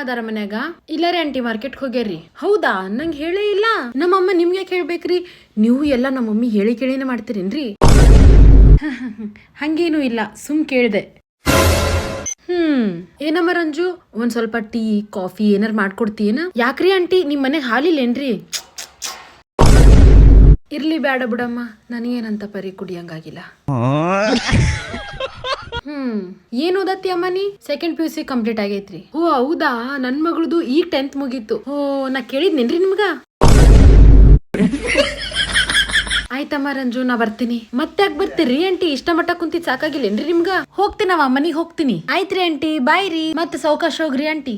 ಅದಾರ ಮನ್ಯಾಗ? ಇಲ್ಲರಿ ಆಂಟಿ, ಮಾರ್ಕೆಟ್ ಹೋಗ್ಯಾರಿ. ಹೌದಾ, ನಂಗೆ ಹೇಳೇ ಇಲ್ಲ. ನಮ್ಮಮ್ಮ ನಿಮ್ಗೆ ಯಾಕೆ ಹೇಳ್ಬೇಕ್ರಿ? ನೀವು ಎಲ್ಲ ನಮ್ಮ ಮಮ್ಮಿ ಹೇಳಿ ಕೇಳಿನ ಮಾಡ್ತೀರೇನ್ರಿ? ಹಂಗೇನು ಇಲ್ಲ, ಸುಮ್ ಕೇಳ್ದೆ. ಏನಮ್ಮ ರಂಜು, ಒಂದ್ ಸ್ವಲ್ಪ ಟೀ ಕಾಫಿ ಏನಾರ ಮಾಡ್ಕೊಡ್ತೀಯೇನ? ಯಾಕ್ರಿ ಆಂಟಿ, ನಿಮ್ ಮನೆಗ್ ಹಾಲಿಲ್ಲೇನ್ರಿ? ಇರ್ಲಿ ಬೇಡ ಬಿಡಮ್ಮ, ನನಗೇನಂತ ಪರಿ ಕುಡಿಯಂಗಾಗಿಲ್ಲ. ಏನ್ ಓದತ್ತಿ ಅಮ್ಮ ನೀ? ಸೆಕೆಂಡ್ PUC ಕಂಪ್ಲೀಟ್ ಆಗೈತ್ರಿ. ಓ ಹೌದಾ, ನನ್ ಮಗಳದು ಈಗ 10th ಮುಗೀತು. ಓ, ನಾ ಕೇಳಿದ್ನೇನ್ರಿ ನಿಮ್ಗ? ಆಯ್ತಮ್ಮ ರಂಜು, ನಾ ಬರ್ತೀನಿ. ಮತ್ತೆ ಯಾಕೆ ಬರ್ತೀರಿ ಆಂಟಿ? ಇಷ್ಟ ಮಟ್ಟ ಕುಂತಿದ್ ಸಾಕಾಗಿಲ್ಲೇನ್ರಿ ನಿಮ್ಗ? ಹೋಗ್ತೀನವ, ಮನಿಗ್ ಹೋಗ್ತೀನಿ. ಆಯ್ತ್ರಿ ಆಂಟಿ, ಬಾಯ್ ರೀ. ಮತ್ತೆ ಸಾವಕಾಶ ಹೋಗ್ರಿ ಆಂಟಿ.